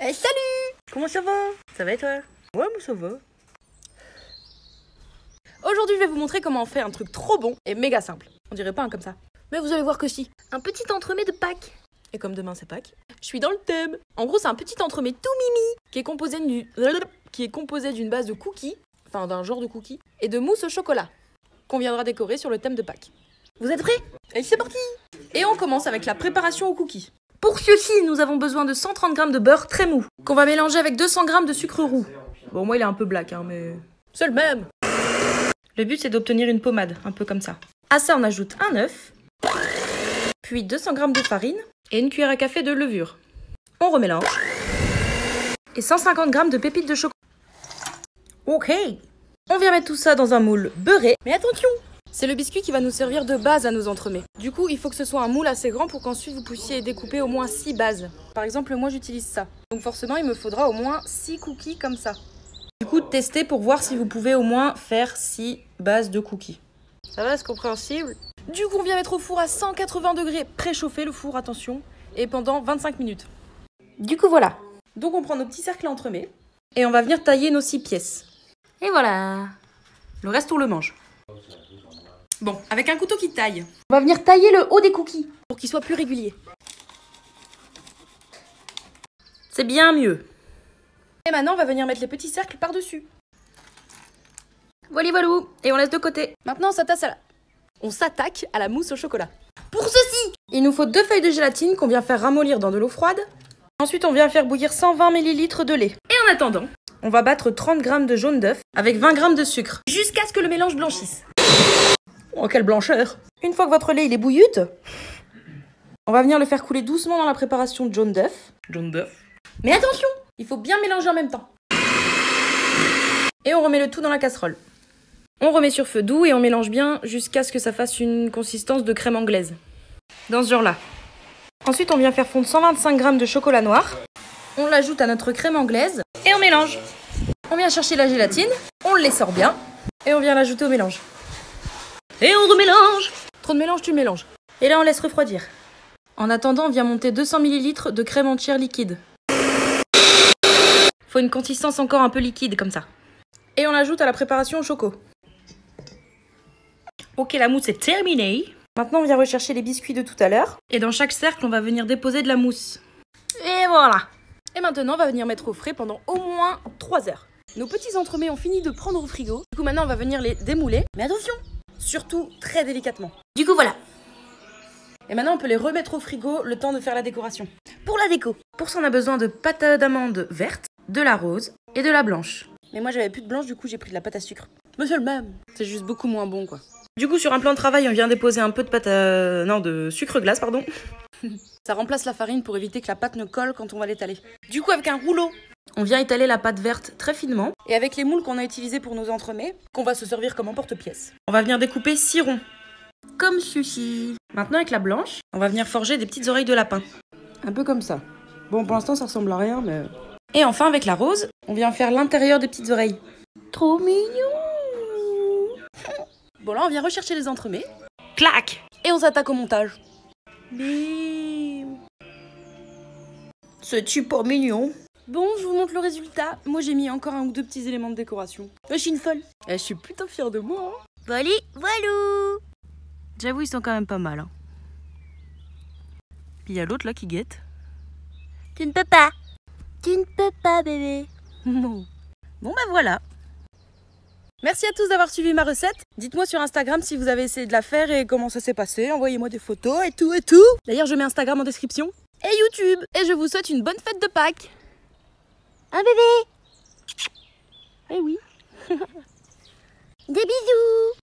Salut! Comment ça va? Ça va et toi? Ouais, moi ça va. Aujourd'hui, je vais vous montrer comment on fait un truc trop bon et méga simple. On dirait pas un comme ça. Mais vous allez voir que si. Un petit entremets de Pâques. Et comme demain c'est Pâques, je suis dans le thème. En gros, c'est un petit entremets tout mimi qui est composé d'une base de cookies, enfin d'un genre de cookies, et de mousse au chocolat qu'on viendra décorer sur le thème de Pâques. Vous êtes prêts? Allez, c'est parti! Et on commence avec la préparation aux cookies. Pour ceci, nous avons besoin de 130 g de beurre très mou, qu'on va mélanger avec 200 g de sucre roux. Bon, moi il est un peu black, hein, mais c'est le même. Le but c'est d'obtenir une pommade, un peu comme ça. À ça, on ajoute un œuf, puis 200 g de farine et une cuillère à café de levure. On remélange. Et 150 g de pépites de chocolat. Ok. On vient mettre tout ça dans un moule beurré. Mais attention! C'est le biscuit qui va nous servir de base à nos entremets. Du coup, il faut que ce soit un moule assez grand pour qu'ensuite vous puissiez découper au moins 6 bases. Par exemple, moi j'utilise ça. Donc forcément, il me faudra au moins 6 cookies comme ça. Du coup, testez pour voir si vous pouvez au moins faire 6 bases de cookies. Ça va, c'est compréhensible? Du coup, on vient mettre au four à 180 degrés, préchauffer le four, attention, et pendant 25 minutes. Du coup, voilà. Donc on prend nos petits cercles à entremets et on va venir tailler nos 6 pièces. Et voilà. Le reste, on le mange. Bon, avec un couteau qui taille, on va venir tailler le haut des cookies pour qu'il soit plus régulier. C'est bien mieux. Et maintenant, on va venir mettre les petits cercles par-dessus. Voilà, voilà. Et on laisse de côté. Maintenant, on s'attaque à la mousse au chocolat. Pour ceci, il nous faut 2 feuilles de gélatine qu'on vient faire ramollir dans de l'eau froide. Ensuite, on vient faire bouillir 120 ml de lait. Et en attendant, on va battre 30 g de jaune d'œuf avec 20 g de sucre jusqu'à ce que le mélange blanchisse. Oh, quelle blancheur! Une fois que votre lait il est bouillute, on va venir le faire couler doucement dans la préparation de jaune d'œuf. Mais attention! Il faut bien mélanger en même temps. Et on remet le tout dans la casserole. On remet sur feu doux et on mélange bien jusqu'à ce que ça fasse une consistance de crème anglaise. Dans ce genre-là. Ensuite, on vient faire fondre 125 g de chocolat noir. On l'ajoute à notre crème anglaise et on mélange. On vient chercher la gélatine, on l'essore bien et on vient l'ajouter au mélange. Et on remélange. Trop de mélange, tu le mélanges. Et là, on laisse refroidir. En attendant, on vient monter 200 ml de crème entière liquide. Faut une consistance encore un peu liquide, comme ça. Et on l'ajoute à la préparation au choco. Ok, la mousse est terminée. Maintenant, on vient rechercher les biscuits de tout à l'heure. Et dans chaque cercle, on va venir déposer de la mousse. Et voilà. Et maintenant, on va venir mettre au frais pendant au moins 3 heures. Nos petits entremets ont fini de prendre au frigo. Du coup, maintenant, on va venir les démouler. Mais attention! Surtout très délicatement. Du coup, voilà. Et maintenant, on peut les remettre au frigo le temps de faire la décoration. Pour la déco. Pour ça, on a besoin de pâte d'amande verte, de la rose et de la blanche. Mais moi, j'avais plus de blanche, du coup, j'ai pris de la pâte à sucre. Mais c'est le même. C'est juste beaucoup moins bon, quoi. Du coup, sur un plan de travail, on vient déposer un peu de de sucre glace, pardon. Ça remplace la farine pour éviter que la pâte ne colle quand on va l'étaler. Du coup, avec un rouleau, on vient étaler la pâte verte très finement. Et avec les moules qu'on a utilisés pour nos entremets, qu'on va se servir comme emporte-pièce. On va venir découper 6 ronds. Comme ceci. Maintenant, avec la blanche, on va venir forger des petites oreilles de lapin. Un peu comme ça. Bon, pour l'instant, ça ressemble à rien, mais... Et enfin, avec la rose, on vient faire l'intérieur des petites oreilles. Trop mignon. Bon, là, on vient rechercher les entremets. Clac! Et on s'attaque au montage. Bim! C'est-tu pas mignon? Bon, je vous montre le résultat. Moi, j'ai mis encore 1 ou 2 petits éléments de décoration. Je suis une folle. Je suis plutôt fière de moi. Hein. Voilà, voilou. J'avoue, ils sont quand même pas mal. Hein. Puis il y a l'autre là qui guette. Tu ne peux pas. Tu ne peux pas, bébé. Bon, ben voilà. Merci à tous d'avoir suivi ma recette. Dites-moi sur Instagram si vous avez essayé de la faire et comment ça s'est passé. Envoyez-moi des photos et tout et tout. D'ailleurs, je mets Instagram en description. Et YouTube. Et je vous souhaite une bonne fête de Pâques. Un bébé!